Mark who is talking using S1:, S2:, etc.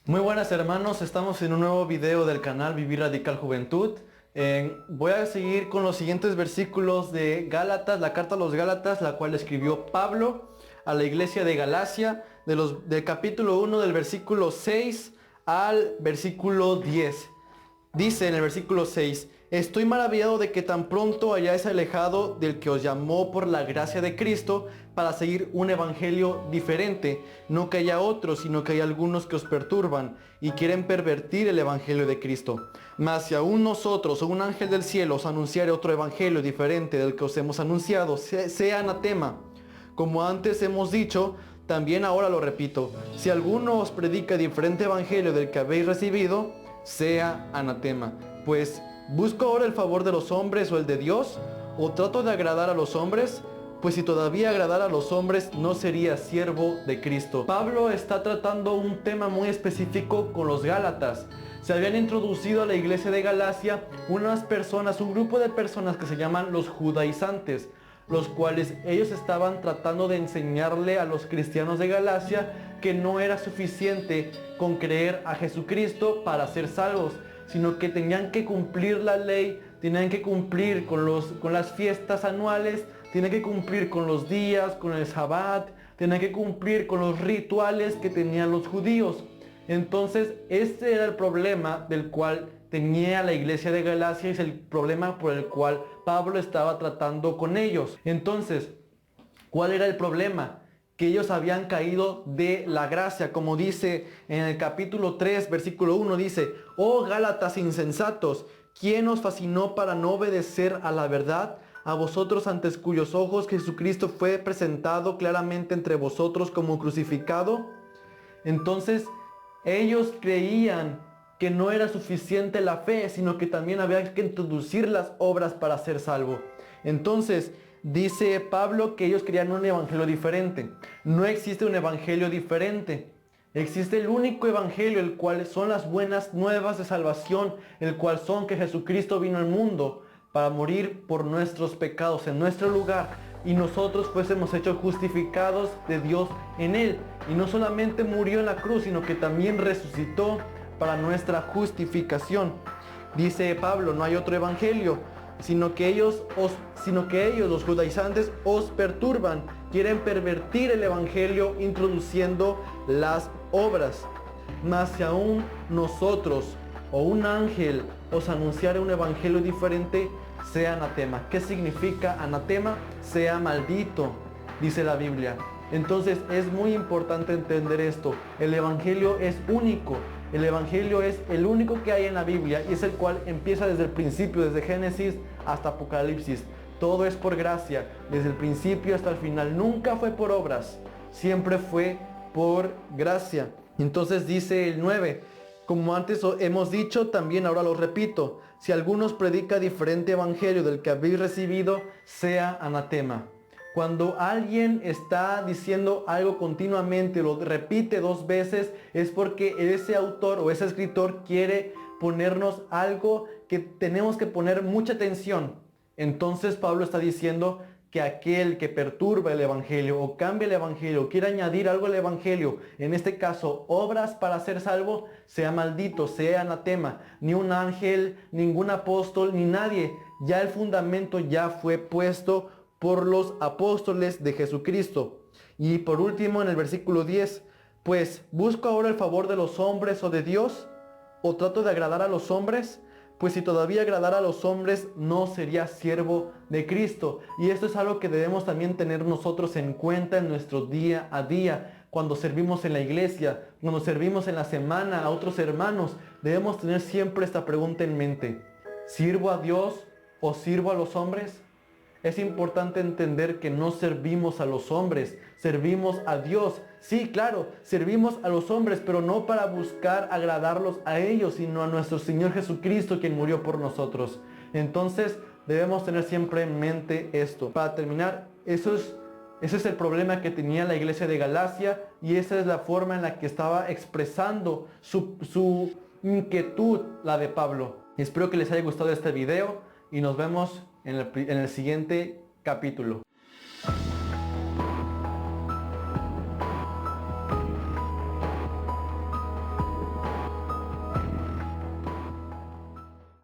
S1: Muy buenas hermanos, estamos en un nuevo video del canal Vivir Radical Juventud. Voy a seguir con los siguientes versículos de Gálatas, la carta a los Gálatas, la cual escribió Pablo a la iglesia de Galacia, del capítulo 1 del versículo 6 al versículo 10. Dice en el versículo 6, estoy maravillado de que tan pronto hayáis alejado del que os llamó por la gracia de Cristo para seguir un evangelio diferente. No que haya otro, sino que hay algunos que os perturban y quieren pervertir el evangelio de Cristo. Mas si aún nosotros o un ángel del cielo os anunciare otro evangelio diferente del que os hemos anunciado, sea anatema. Como antes hemos dicho, también ahora lo repito, si alguno os predica diferente evangelio del que habéis recibido, sea anatema. Pues, ¿busco ahora el favor de los hombres o el de Dios? ¿O trato de agradar a los hombres? Pues si todavía agradara a los hombres, no sería siervo de Cristo. Pablo está tratando un tema muy específico con los Gálatas. Se habían introducido a la iglesia de Galacia unas personas, un grupo de personas que se llaman los judaizantes, los cuales ellos estaban tratando de enseñarle a los cristianos de Galacia que no era suficiente con creer a Jesucristo para ser salvos, sino que tenían que cumplir la ley, tenían que cumplir con las fiestas anuales, tenían que cumplir con los días, con el Sabbat, tenían que cumplir con los rituales que tenían los judíos. Entonces, este era el problema del cual tenía la iglesia de Galacia y es el problema por el cual Pablo estaba tratando con ellos. Entonces, ¿cuál era el problema? Que ellos habían caído de la gracia, como dice en el capítulo 3, versículo 1, dice, oh Gálatas insensatos, ¿quién os fascinó para no obedecer a la verdad? A vosotros ante cuyos ojos Jesucristo fue presentado claramente entre vosotros como crucificado. Entonces, ellos creían que no era suficiente la fe, sino que también había que introducir las obras para ser salvo. Entonces, dice Pablo que ellos querían un evangelio diferente. No existe un evangelio diferente. Existe el único evangelio, el cual son las buenas nuevas de salvación, el cual son que Jesucristo vino al mundo para morir por nuestros pecados en nuestro lugar y nosotros fuésemos hechos justificados de Dios en Él. Y no solamente murió en la cruz, sino que también resucitó para nuestra justificación. Dice Pablo, no hay otro evangelio, sino que ellos, los judaizantes, os perturban, quieren pervertir el evangelio introduciendo las obras. Mas si aún nosotros o un ángel os anunciare un evangelio diferente, sea anatema. ¿Qué significa anatema? Sea maldito, dice la Biblia. Entonces es muy importante entender esto. El evangelio es único. El evangelio es el único que hay en la Biblia y es el cual empieza desde el principio, desde Génesis hasta Apocalipsis. Todo es por gracia, desde el principio hasta el final. Nunca fue por obras, siempre fue por gracia. Entonces dice el 9, como antes hemos dicho, también ahora lo repito, si algunos predica diferente evangelio del que habéis recibido, sea anatema. Cuando alguien está diciendo algo continuamente, lo repite 2 veces, es porque ese autor o ese escritor quiere ponernos algo que tenemos que poner mucha atención. Entonces Pablo está diciendo que aquel que perturba el evangelio o cambia el evangelio, quiere añadir algo al evangelio, en este caso obras para ser salvo, sea maldito, sea anatema. Ni un ángel, ningún apóstol, ni nadie. Ya el fundamento ya fue puesto por los apóstoles de Jesucristo. Y por último en el versículo 10, pues ¿busco ahora el favor de los hombres o de Dios? ¿O trato de agradar a los hombres? Pues si todavía agradara a los hombres, no sería siervo de Cristo. Y esto es algo que debemos también tener nosotros en cuenta en nuestro día a día. Cuando servimos en la iglesia, cuando servimos en la semana a otros hermanos, debemos tener siempre esta pregunta en mente. ¿Sirvo a Dios o sirvo a los hombres? Es importante entender que no servimos a los hombres, servimos a Dios. Sí, claro, servimos a los hombres, pero no para buscar agradarlos a ellos, sino a nuestro Señor Jesucristo, quien murió por nosotros. Entonces, debemos tener siempre en mente esto. Para terminar, ese es el problema que tenía la iglesia de Galacia y esa es la forma en la que estaba expresando su inquietud, la de Pablo. Espero que les haya gustado este video y nos vemos en el siguiente capítulo.